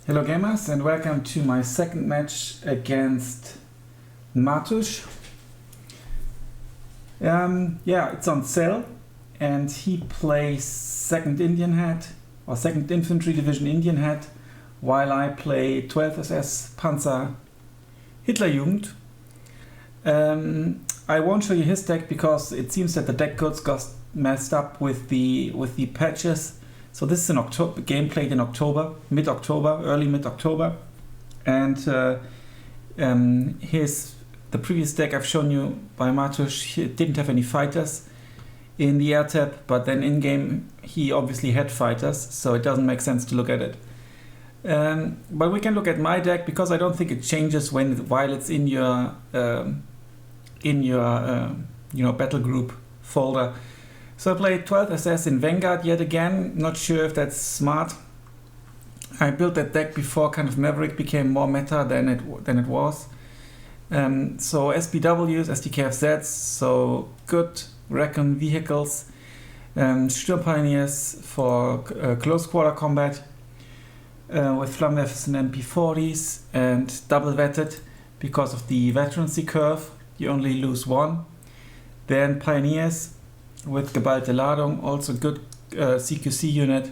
Hello gamers and welcome to my second match against Matoosh. It's on Tsel and he plays 2nd Indianhead or 2nd Infantry Division Indianhead while I play 12th SS Panzerdivision. I won't show you his deck because it seems that the deck codes got messed up with the patches. So this is an game played in October, early mid-October, and the previous deck I've shown you by Matoosh, he didn't have any fighters in the air tab, but then in game he obviously had fighters, so it doesn't make sense to look at it. But we can look at my deck because I don't think it changes while it's in your battle group folder. So I played 12th SS in Vanguard yet again, not sure if that's smart. I built that deck before kind of Maverick became more meta than it was. So SBWs, SDKFZs, so good recon vehicles, Sturm Pioneers for close quarter combat with Flammenwerfers and MP40s, and double vetted because of the veterancy curve, you only lose one. Then Pioneers with Geballte Ladung, also good CQC unit,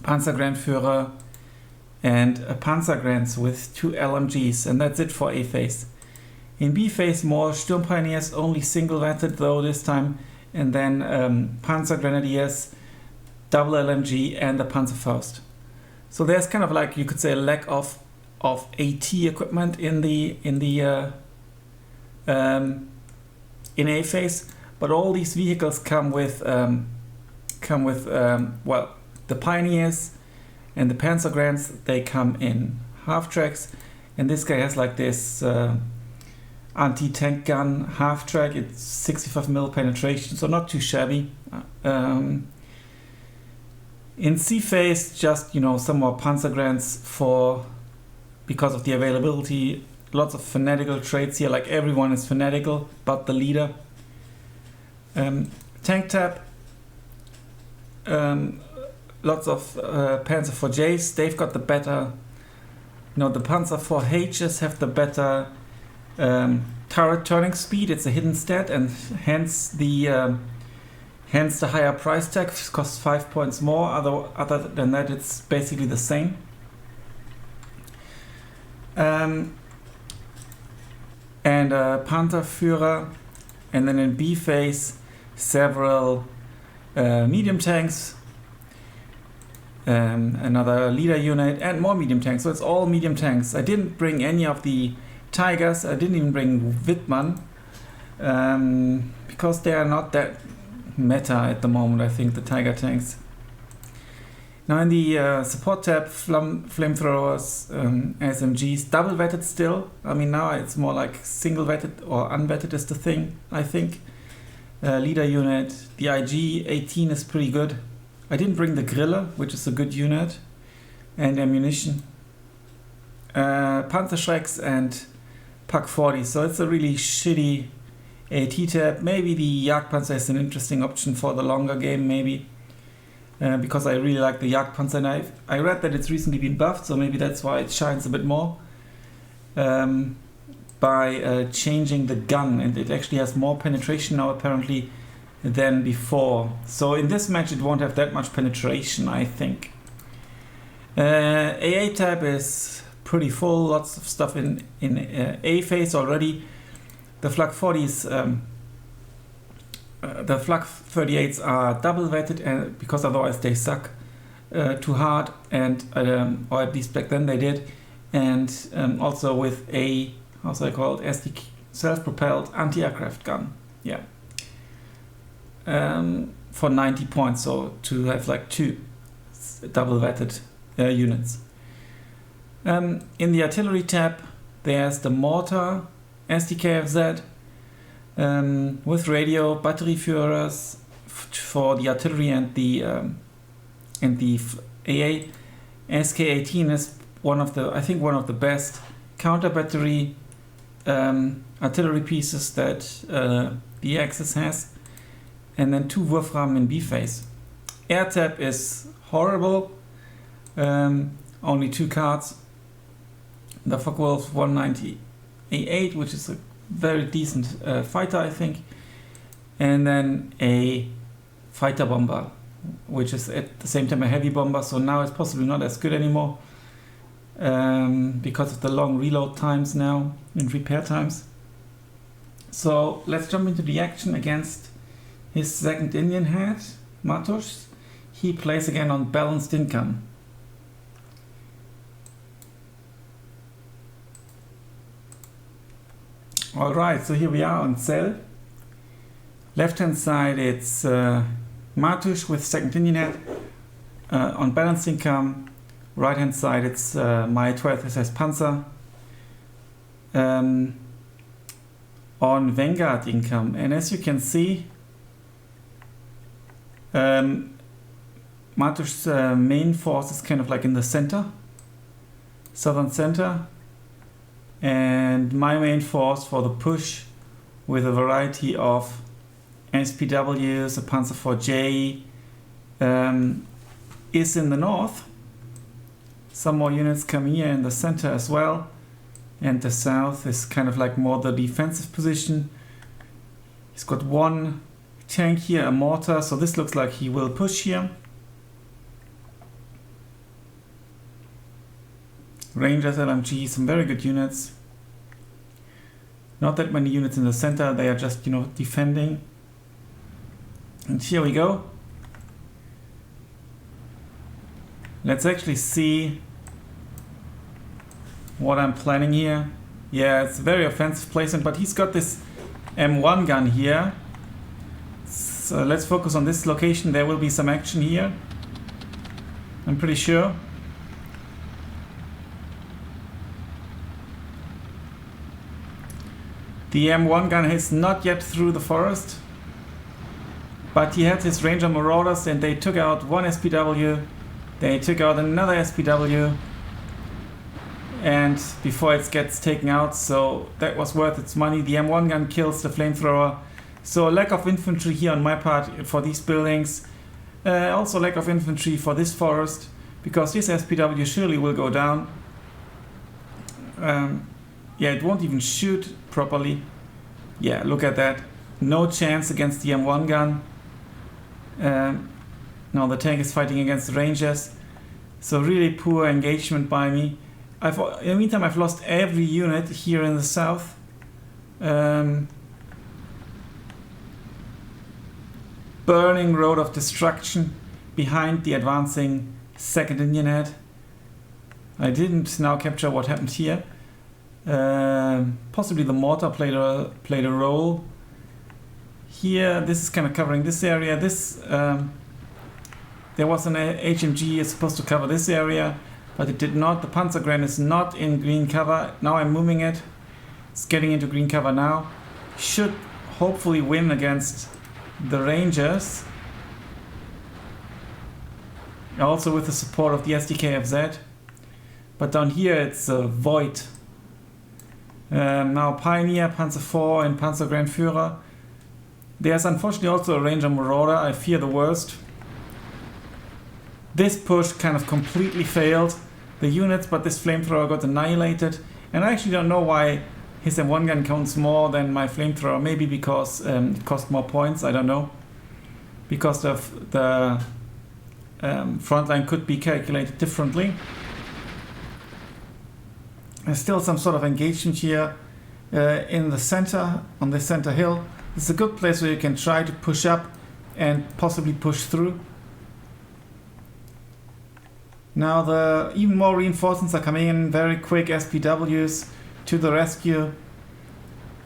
Panzergrandführer, and a Panzergrenz with 2 LMGs, and that's it for A phase. In B phase, more Sturm Pioneers, only single vetted though this time, and then Panzergrenadiers, double LMG, and the Panzerfaust. So there's kind of like, you could say, a lack of AT equipment in A phase. But all these vehicles come with the Pioneers and the Panzergrenz. They come in half tracks, and this guy has like this anti-tank gun half track. It's 65mm penetration, so not too shabby. In C phase, just some more Panzergrenz because of the availability. Lots of fanatical traits here, like everyone is fanatical but the leader. Tank tab, lots of Panzer 4Js. They've got the better, the Panzer 4Hs have the better turret turning speed. It's a hidden stat, and hence the higher price tag. Costs 5 points more. Other than that, it's basically the same. And Panzerführer, and then in B phase several medium tanks, another leader unit, and more medium tanks. So it's all medium tanks. I didn't bring any of the Tigers. I didn't even bring Wittmann because they are not that meta at the moment, I think, the Tiger tanks. Now in the support tab, flamethrowers, SMGs, double vetted still. I mean, now it's more like single vetted or unvetted is the thing, I think. Leader unit, the IG-18 is pretty good. I didn't bring the Grille, which is a good unit, and ammunition. Panzerschrecks and Pak 40, so it's a really shitty AT tab. Maybe the Jagdpanzer is an interesting option for the longer game, maybe. Because I really like the Jagdpanzer, and I read that it's recently been buffed, so maybe that's why it shines a bit more. By changing the gun, and it actually has more penetration now apparently than before. So in this match it won't have that much penetration, I think. AA tab is pretty full, lots of stuff in A phase already. The Flak 40s, the Flak 38s are double vetted, because otherwise they suck too hard, and or at least back then they did, and also with a SD self-propelled anti-aircraft gun, for 90 points, so to have like 2 double vetted units. In the artillery tab, there's the mortar, SDKFZ, with radio, Batterieführers for the artillery and the AA. SK-18 is one of the best counter battery artillery pieces that the Axis has, and then 2 Wurfrahmen in B phase. Air tab is horrible. only 2 cards. The Focke-Wulf 198, which is a very decent fighter, I think. And then a fighter bomber, which is at the same time a heavy bomber, so now it's possibly not as good anymore because of the long reload times now and repair times. So let's jump into the action against his second Indianhead, Matoosh. He plays again on balanced income. Alright, so here we are on Tsel. Left hand side it's Matoosh with second Indianhead on balanced income. Right hand side it's my 12th SS Panzer on Vanguard income. And as you can see, Matoosh's main force is kind of like in the center, southern center, and my main force for the push with a variety of SPWs, a Panzer IV J, is in the north. Some more units come here in the center as well, and the south is kind of like more the defensive position. He's got one tank here, a mortar, so this looks like he will push here. Rangers, LMG, some very good units. Not that many units in the center, they are just, you know, defending. And here we go. Let's actually see what I'm planning here. Yeah, it's a very offensive placement, but he's got this M1 gun here. So let's focus on this location. There will be some action here, I'm pretty sure. The M1 gun is not yet through the forest, but he had his Ranger Marauders and they took out one SPW, they took out another SPW, and before it gets taken out, so that was worth its money. The M1 gun kills the flamethrower, so lack of infantry here on my part for these buildings, also lack of infantry for this forest, because this SPW surely will go down. Yeah, it won't even shoot properly. Yeah, look at that. No chance against the M1 gun. Now the tank is fighting against the Rangers. So really poor engagement by me. In the meantime, I've lost every unit here in the south. Burning road of destruction behind the advancing second Indianhead. I didn't now capture what happened here. Possibly the mortar played a role. Here, this is kind of covering this area. This there was an HMG is supposed to cover this area, but it did not. The Panzergren is not in green cover. Now I'm moving it. It's getting into green cover now. Should hopefully win against the Rangers. Also with the support of the SDKFZ. But down here it's a void. Now Pioneer, Panzer IV and Panzergren Führer. There's unfortunately also a Ranger Marauder. I fear the worst. This push kind of completely failed the units, but this flamethrower got annihilated. And I actually don't know why his M1 gun counts more than my flamethrower. Maybe because it cost more points, I don't know. Because of the front line could be calculated differently. There's still some sort of engagement here in the center, on the center hill. It's a good place where you can try to push up and possibly push through. Now the even more reinforcements are coming in, very quick SPWs to the rescue.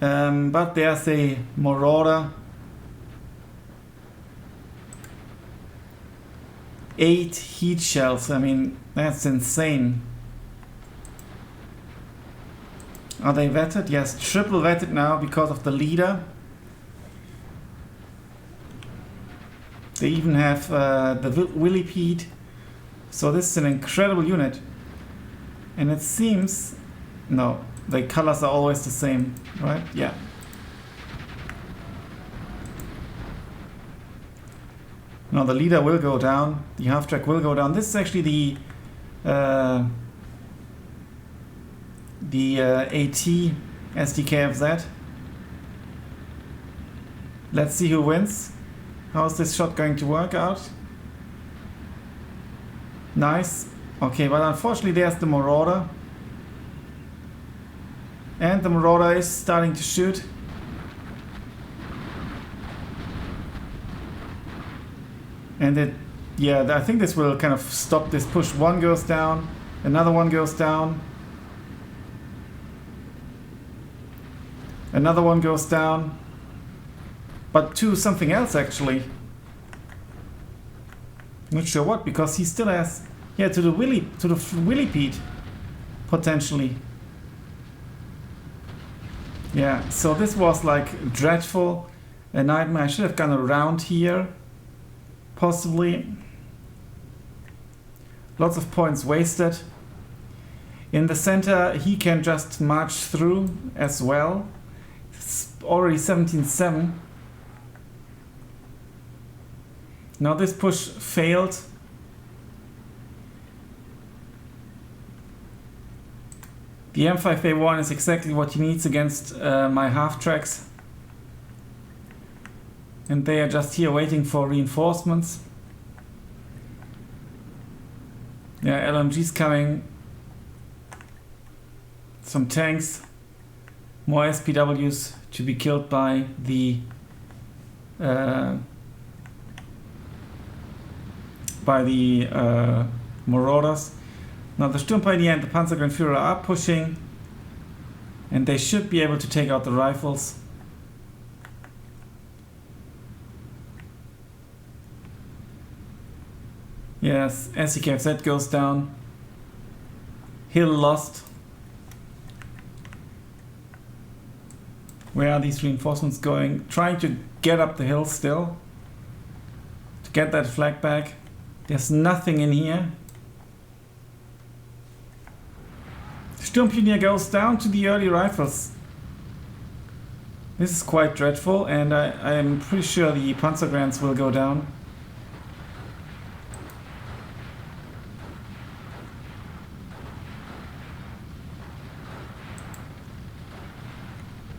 But there's a Marauder. 8 heat shells, I mean, that's insane. Are they vetted? Yes, triple vetted now because of the leader. They even have the Willipede. So this is an incredible unit. And it seems... No, the colors are always the same, right? Yeah. Now the leader will go down. The half-track will go down. This is actually AT SDKFZ. Let's see who wins. How's this shot going to work out? Nice. Okay, but unfortunately there's the Marauder. And the Marauder is starting to shoot. And I think this will kind of stop this push. One goes down, another one goes down. Another one goes down. But to something else actually. Not sure what, because he still has, to the Willipede, potentially. Yeah, so this was like dreadful, a nightmare. I should have gone around here, possibly. Lots of points wasted. In the center, he can just march through as well. It's already 17-7. Now this push failed. The M5A1 is exactly what he needs against my half-tracks. And they are just here waiting for reinforcements. Yeah, LMG's coming. Some tanks. More SPWs to be killed by the Marauders. Now the Sturmpioneer and the Panzergrenführer are pushing, and they should be able to take out the rifles. Yes, SEKFZ goes down. Hill lost. Where are these reinforcements going? Trying to get up the hill still. To get that flag back. There's nothing in here. Sturmpioneer goes down to the early rifles. This is quite dreadful, and I am pretty sure the Panzergrants will go down.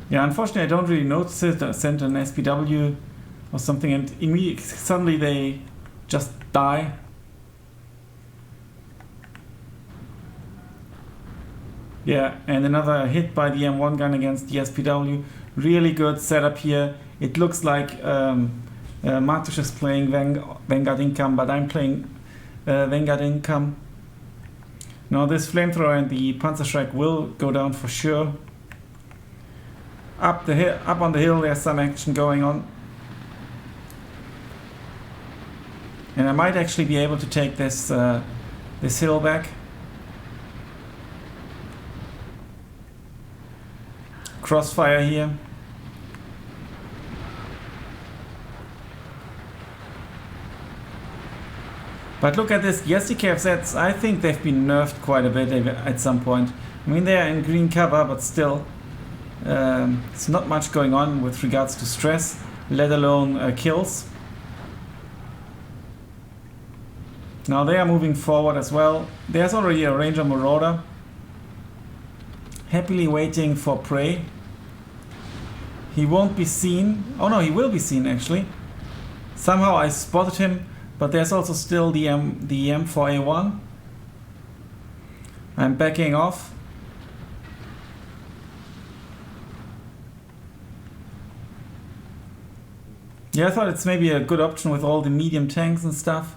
Yeah, unfortunately I don't really notice it. I sent an SPW or something and immediately, suddenly they just die. Yeah, and another hit by the M1 gun against the SPW. Really good setup here. It looks like Matoosh is playing Vanguard income, but I'm playing Vanguard income. Now this flamethrower and the Panzerschreck will go down for sure. Up on the hill there's some action going on. And I might actually be able to take this this hill back. Crossfire here. But look at this, the SDKFZs, I think they've been nerfed quite a bit at some point. I mean, they are in green cover, but still, it's not much going on with regards to stress, let alone kills. Now they are moving forward as well. There's already a Ranger Marauder, happily waiting for prey. He won't be seen. Oh no, he will be seen actually. Somehow I spotted him, but there's also still the M4A1. I'm backing off. Yeah, I thought it's maybe a good option with all the medium tanks and stuff,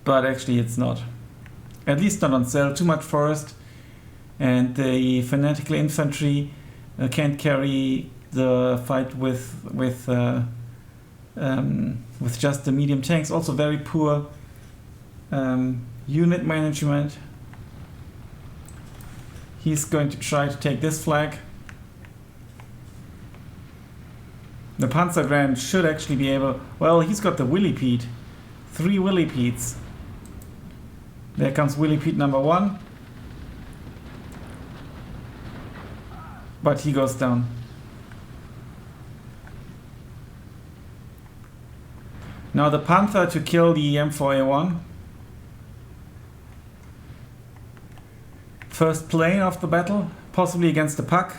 but actually it's not. At least not on Tsel. Too much forest, and the fanatical infantry can't carry the fight with just the medium tanks. Also very poor unit management. He's going to try to take this flag. The Panzergrand should actually be able... Well, he's got the Willipede. 3 Willipedes. There comes Willipede number 1. But he goes down. Now the Panther to kill the M4A1. first plane of the battle, possibly against the Pack.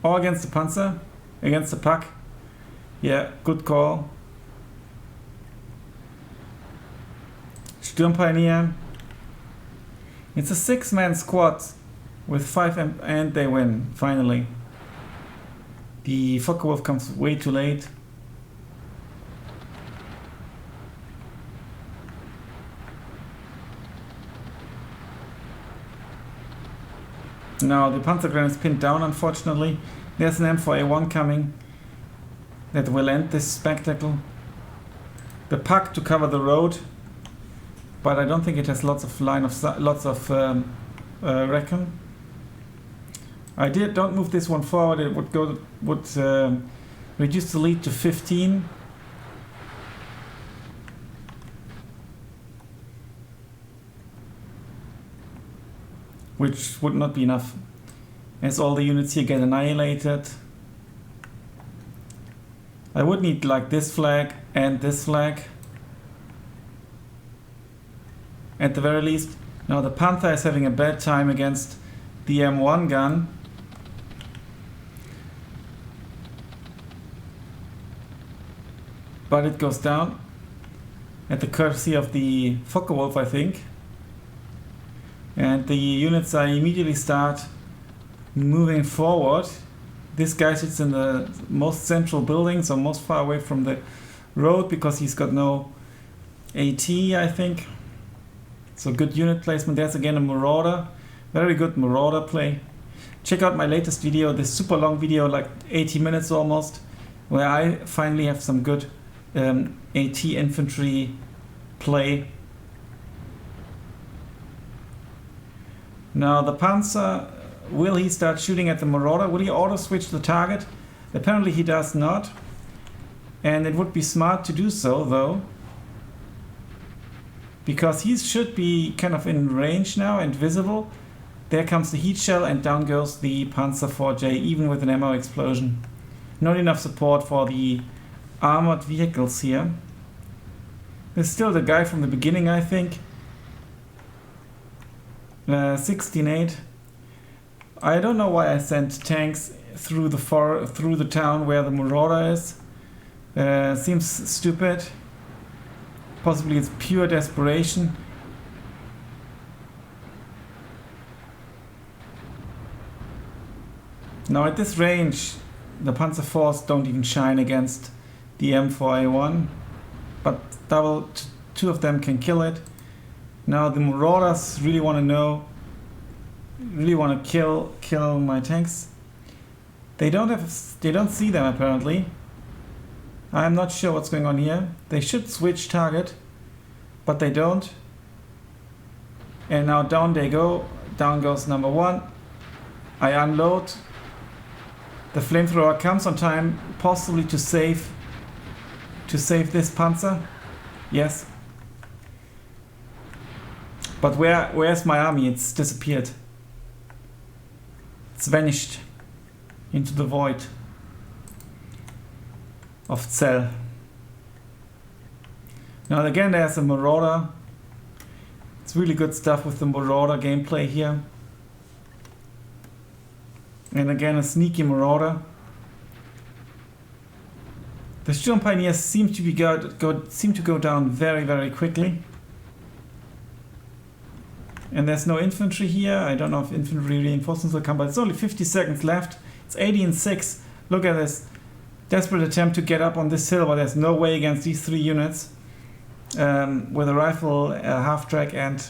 Or against the Panzer. Against the Pack. Yeah, good call. Sturmpioneer. It's a 6-man squad with 5 and they win, finally. The Focke-Wulf comes way too late. Now the Panzergren is pinned down, unfortunately. There's an M4A1 coming that will end this spectacle. The Pack to cover the road, but I don't think it has lots of recon. Don't move this one forward. It would reduce the lead to 15. Which would not be enough, as all the units here get annihilated. I would need like this flag and this flag at the very least. Now the Panther is having a bad time against the M1 gun. But it goes down at the courtesy of the Focke-Wulf, I think. And the units immediately start moving forward. This guy sits in the most central building, so most far away from the road, because he's got no AT, I think. So good unit placement. There's again a Marauder. Very good Marauder play. Check out my latest video, this super long video, like 80 minutes almost, where I finally have some good AT infantry play. Now the Panzer, will he start shooting at the Marauder? Will he auto-switch the target? Apparently he does not. And it would be smart to do so, though. Because he should be kind of in range now and visible. There comes the heat shell and down goes the Panzer 4J, even with an ammo explosion. Not enough support for the armored vehicles here. There's still the guy from the beginning, I think. 16-8. I don't know why I sent tanks through the town where the Marauder is. Seems stupid. Possibly it's pure desperation. Now at this range, the Panzer IVs don't even shine against the M4A1, but two of them can kill it. Now the Marauders really want to kill my tanks. They don't see them apparently. I'm not sure what's going on here. They should switch target, but they don't. And now down they go. Down goes number 1. I unload. The flamethrower comes on time, possibly to save this Panzer. Yes. But where's my army? It's disappeared. It's vanished into the void of Tsel. Now again there's a Marauder. It's really good stuff with the Marauder gameplay here. And again a sneaky Marauder. The Sturmpioneers seem to go down very, very quickly. And there's no infantry here. I don't know if infantry reinforcements will come, but it's only 50 seconds left. It's 18-6. Look at this desperate attempt to get up on this hill, but there's no way against these 3 units. With a rifle, a half-track and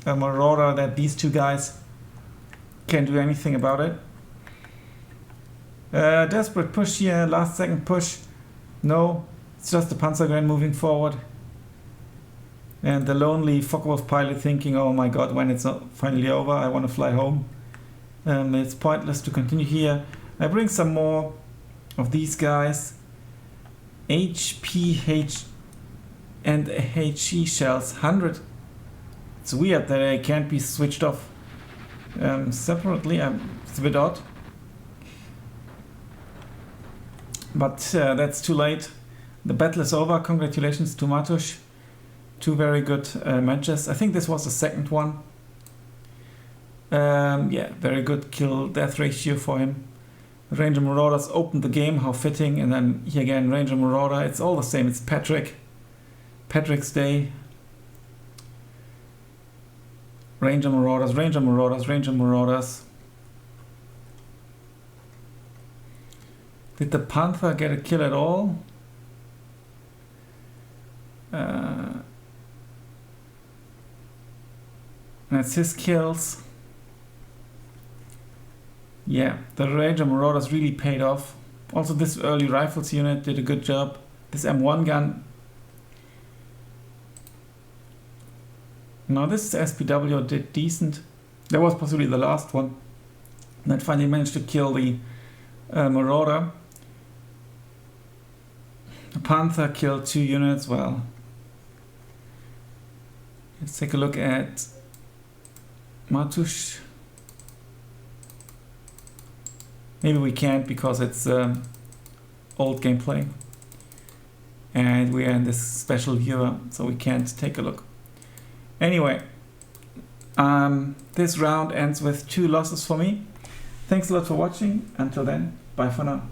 a Marauder, that these 2 guys can't do anything about it. Desperate push here, last second push. No, it's just the Panzergren moving forward. And the lonely Focke-Wulf pilot thinking, oh my god, when it's finally over, I want to fly home. It's pointless to continue here. I bring some more of these guys. HPH and HE shells, 100. It's weird that they can't be switched off separately. It's a bit odd. But that's too late. The battle is over. Congratulations to Matoosh. 2 very good matches. I think this was the second one. Yeah, very good kill-death ratio for him. Ranger Marauders opened the game, how fitting, and then here again, Ranger Marauder, it's all the same, it's Patrick's Day. Ranger Marauders, Ranger Marauders, Ranger Marauders. Did the Panther get a kill at all? That's his kills. Yeah, the Ranger Marauders really paid off. Also this early rifles unit did a good job. This M1 gun. Now this SPW did decent. That was possibly the last one. And then finally managed to kill the Marauder. The Panther killed 2 units. Well, let's take a look at Matoosh. Maybe we can't because it's old gameplay. And we are in this special viewer, so we can't take a look. Anyway, this round ends with 2 losses for me. Thanks a lot for watching. Until then, bye for now.